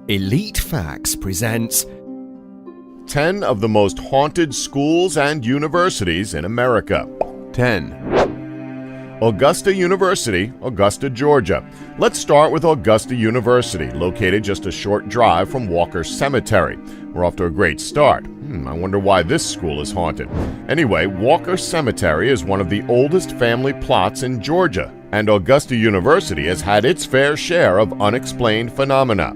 Elite Facts presents 10 of the most haunted schools and universities in America. 10. Augusta University, Augusta, Georgia. Let's start with Augusta University, located just a short drive from Walker Cemetery. We're off to a great start. I wonder why this school is haunted. Anyway, Walker Cemetery is one of the oldest family plots in Georgia, and Augusta University has had its fair share of unexplained phenomena.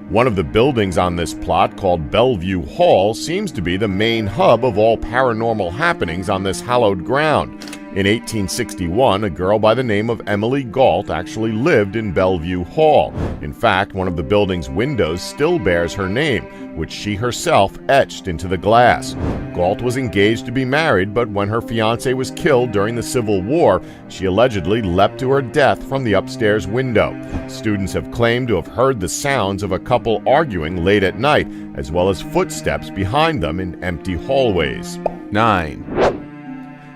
One of the buildings on this plot, called Bellevue Hall, seems to be the main hub of all paranormal happenings on this hallowed ground. In 1861, a girl by the name of Emily Galt actually lived in Bellevue Hall. In fact, one of the building's windows still bears her name, which she herself etched into the glass. Galt was engaged to be married, but when her fiancé was killed during the Civil War, she allegedly leapt to her death from the upstairs window. Students have claimed to have heard the sounds of a couple arguing late at night, as well as footsteps behind them in empty hallways. 9.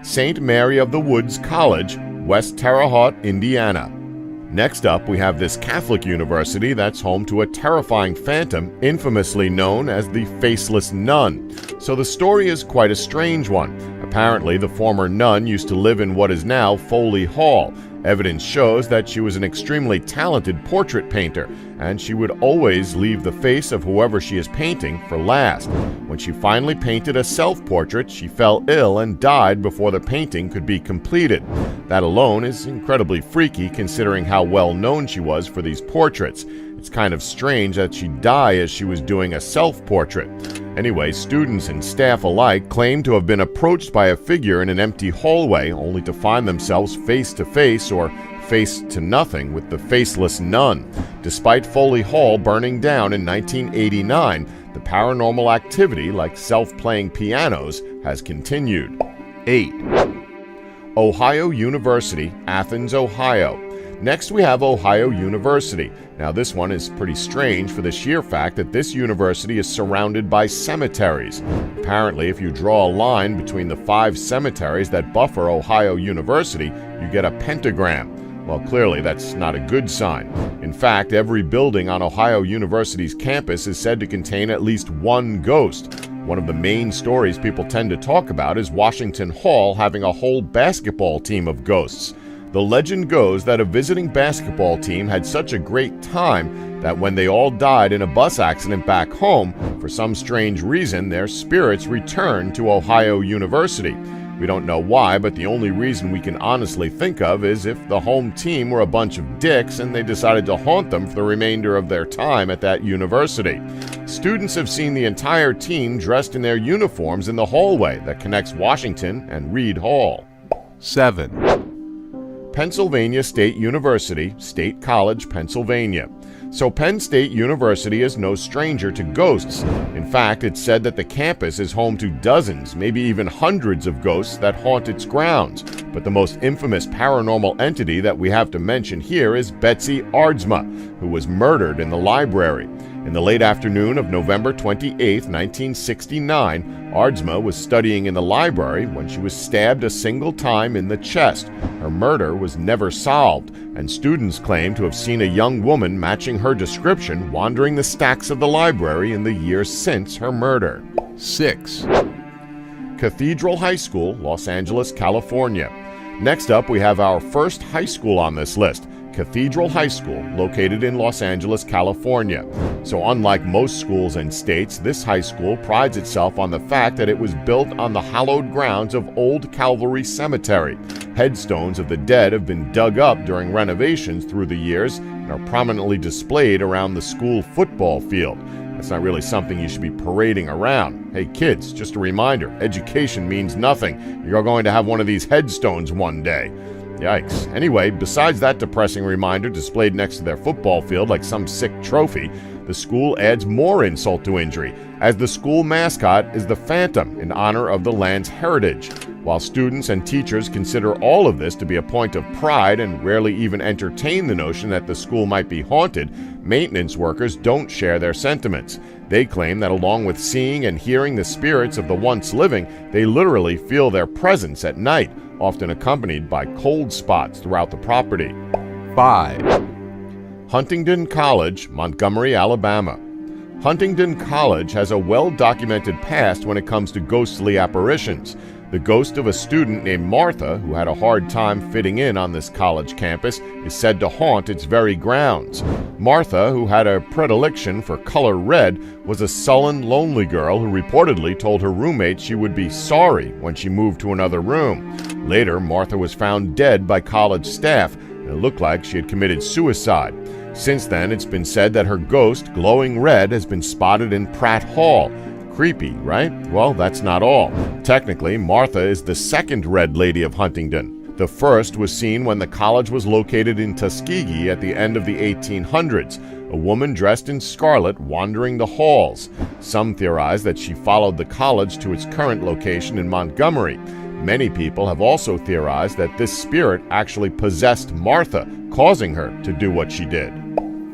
St. Mary of the Woods College, West Terre Haute, Indiana. Next up, we have this Catholic university that's home to a terrifying phantom infamously known as the Faceless Nun. So the story is quite a strange one. Apparently, the former nun used to live in what is now Foley Hall. Evidence shows that she was an extremely talented portrait painter, and she would always leave the face of whoever she is painting for last. When she finally painted a self-portrait, she fell ill and died before the painting could be completed. That alone is incredibly freaky considering how well known she was for these portraits. It's kind of strange that she'd die as she was doing a self-portrait. Anyway, students and staff alike claim to have been approached by a figure in an empty hallway, only to find themselves face to face or face to nothing with the Faceless Nun. Despite Foley Hall burning down in 1989, the paranormal activity, like self-playing pianos, has continued. 8. Ohio University, Athens, Ohio. Next, we have Ohio University. Now, this one is pretty strange for the sheer fact that this university is surrounded by cemeteries. Apparently, if you draw a line between the 5 cemeteries that buffer Ohio University, you get a pentagram. Well, clearly, that's not a good sign. In fact, every building on Ohio University's campus is said to contain at least one ghost. One of the main stories people tend to talk about is Washington Hall having a whole basketball team of ghosts. The legend goes that a visiting basketball team had such a great time that when they all died in a bus accident back home, for some strange reason, their spirits returned to Ohio University. We don't know why, but the only reason we can honestly think of is if the home team were a bunch of dicks and they decided to haunt them for the remainder of their time at that university. Students have seen the entire team dressed in their uniforms in the hallway that connects Washington and Reed Hall. 7. Pennsylvania State University, State College, Pennsylvania. So Penn State University is no stranger to ghosts. In fact, it's said that the campus is home to dozens, maybe even hundreds of ghosts that haunt its grounds. But the most infamous paranormal entity that we have to mention here is Betsy Aardsma, who was murdered in the library. In the late afternoon of November 28, 1969, Aardsma was studying in the library when she was stabbed a single time in the chest. Her murder was never solved, and students claim to have seen a young woman matching her description wandering the stacks of the library in the years since her murder. 6. Cathedral High School, Los Angeles, California. Next up, we have our first high school on this list, Cathedral High School, located in Los Angeles, California. So unlike most schools and states, this high school prides itself on the fact that it was built on the hallowed grounds of Old Calvary Cemetery. Headstones of the dead have been dug up during renovations through the years and are prominently displayed around the school football field. That's not really something you should be parading around. Hey kids, just a reminder, education means nothing. You're going to have one of these headstones one day. Yikes. Anyway, besides that depressing reminder displayed next to their football field like some sick trophy, the school adds more insult to injury, as the school mascot is the Phantom in honor of the land's heritage. While students and teachers consider all of this to be a point of pride and rarely even entertain the notion that the school might be haunted, maintenance workers don't share their sentiments. They claim that along with seeing and hearing the spirits of the once living, they literally feel their presence at night, often accompanied by cold spots throughout the property. 5. Huntington College, Montgomery, Alabama. Huntington College has a well-documented past when it comes to ghostly apparitions. The ghost of a student named Martha, who had a hard time fitting in on this college campus, is said to haunt its very grounds. Martha, who had a predilection for color red, was a sullen, lonely girl who reportedly told her roommate she would be sorry when she moved to another room. Later, Martha was found dead by college staff, and it looked like she had committed suicide. Since then, it's been said that her ghost, glowing red, has been spotted in Pratt Hall. Creepy, right? Well, that's not all. Technically, Martha is the second Red Lady of Huntington. The first was seen when the college was located in Tuskegee at the end of the 1800s, a woman dressed in scarlet wandering the halls. Some theorize that she followed the college to its current location in Montgomery. Many people have also theorized that this spirit actually possessed Martha, causing her to do what she did.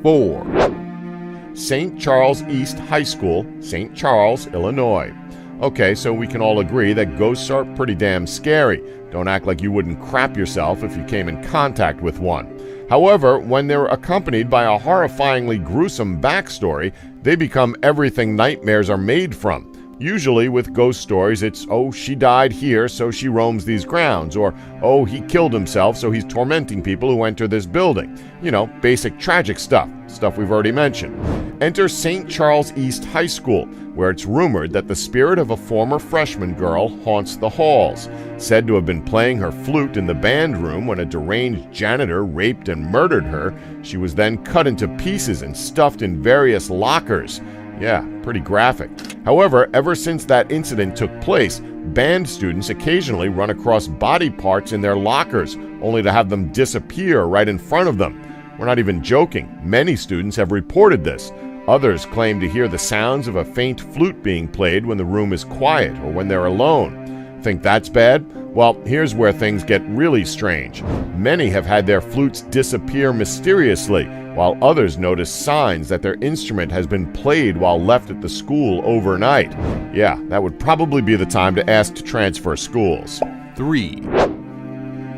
4. St. Charles East High School, St. Charles, Illinois. Okay, so we can all agree that ghosts are pretty damn scary. Don't act like you wouldn't crap yourself if you came in contact with one. However, when they're accompanied by a horrifyingly gruesome backstory, they become everything nightmares are made from. Usually with ghost stories, it's, oh, she died here, so she roams these grounds, or, oh, he killed himself, so he's tormenting people who enter this building. You know, basic tragic stuff we've already mentioned. Enter St. Charles East High School, where it's rumored that the spirit of a former freshman girl haunts the halls. Said to have been playing her flute in the band room when a deranged janitor raped and murdered her. She was then cut into pieces and stuffed in various lockers. Yeah, pretty graphic. However, ever since that incident took place, band students occasionally run across body parts in their lockers, only to have them disappear right in front of them. We're not even joking. Many students have reported this. Others claim to hear the sounds of a faint flute being played when the room is quiet or when they're alone. Think that's bad? Well, here's where things get really strange. Many have had their flutes disappear mysteriously, while others notice signs that their instrument has been played while left at the school overnight. Yeah, that would probably be the time to ask to transfer schools. 3.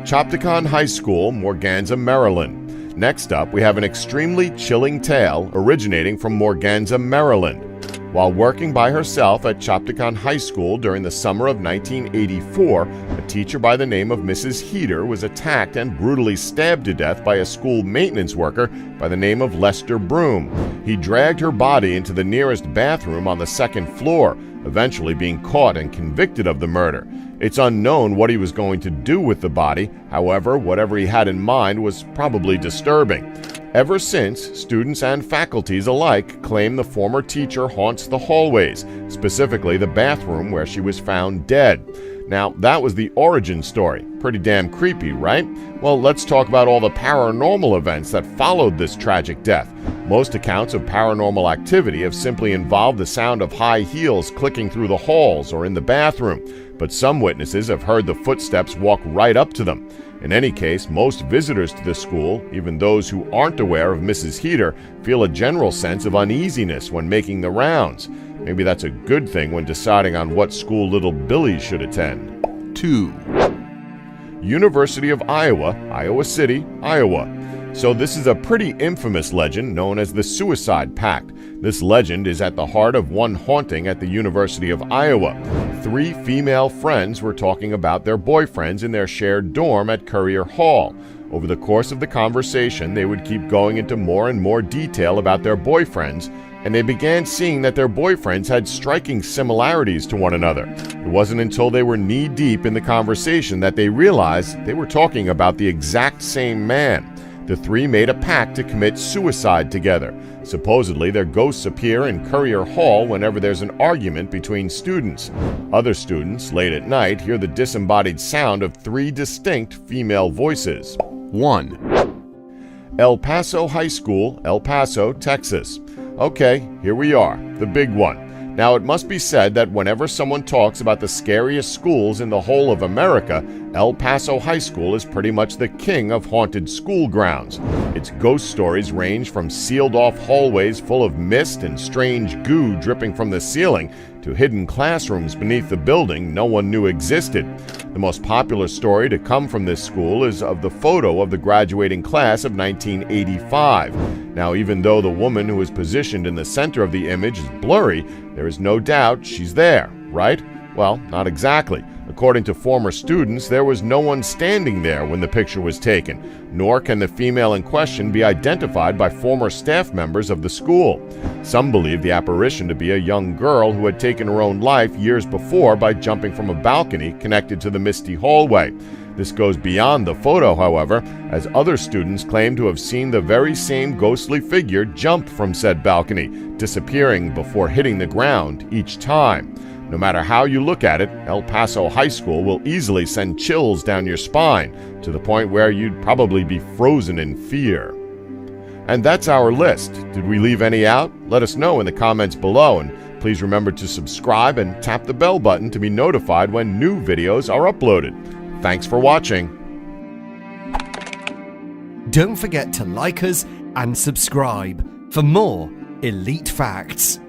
Chopticon High School, Morganza, Maryland. Next up, we have an extremely chilling tale originating from Morganza, Maryland. While working by herself at Chopticon High School during the summer of 1984, a teacher by the name of Mrs. Heater was attacked and brutally stabbed to death by a school maintenance worker by the name of Lester Broom. He dragged her body into the nearest bathroom on the second floor, eventually being caught and convicted of the murder. It's unknown what he was going to do with the body. However, whatever he had in mind was probably disturbing. Ever since, students and faculties alike claim the former teacher haunts the hallways, specifically the bathroom where she was found dead. Now, that was the origin story. Pretty damn creepy, right? Well, let's talk about all the paranormal events that followed this tragic death. Most accounts of paranormal activity have simply involved the sound of high heels clicking through the halls or in the bathroom, but some witnesses have heard the footsteps walk right up to them. In any case, most visitors to the school, even those who aren't aware of Mrs. Heater, feel a general sense of uneasiness when making the rounds. Maybe that's a good thing when deciding on what school little Billy should attend. 2. University of Iowa, Iowa City, Iowa. So this is a pretty infamous legend known as the Suicide Pact. This legend is at the heart of one haunting at the University of Iowa. 3 female friends were talking about their boyfriends in their shared dorm at Currier Hall. Over the course of the conversation, they would keep going into more and more detail about their boyfriends, and they began seeing that their boyfriends had striking similarities to one another. It wasn't until they were knee-deep in the conversation that they realized they were talking about the exact same man. The 3 made a pact to commit suicide together. Supposedly, their ghosts appear in Currier Hall whenever there's an argument between students. Other students, late at night, hear the disembodied sound of 3 distinct female voices. 1. El Paso High School, El Paso, Texas. Okay, here we are, the big one. Now, it must be said that whenever someone talks about the scariest schools in the whole of America, El Paso High School is pretty much the king of haunted school grounds. Its ghost stories range from sealed-off hallways full of mist and strange goo dripping from the ceiling to hidden classrooms beneath the building no one knew existed. The most popular story to come from this school is of the photo of the graduating class of 1985. Now, even though the woman who is positioned in the center of the image is blurry, there is no doubt she's there, right? Well, not exactly. According to former students, there was no one standing there when the picture was taken, nor can the female in question be identified by former staff members of the school. Some believe the apparition to be a young girl who had taken her own life years before by jumping from a balcony connected to the misty hallway. This goes beyond the photo, however, as other students claim to have seen the very same ghostly figure jump from said balcony, disappearing before hitting the ground each time. No matter how you look at it, El Paso High School will easily send chills down your spine, to the point where you'd probably be frozen in fear. And that's our list. Did we leave any out? Let us know in the comments below, and please remember to subscribe and tap the bell button to be notified when new videos are uploaded. Thanks for watching. Don't forget to like us and subscribe for more elite facts.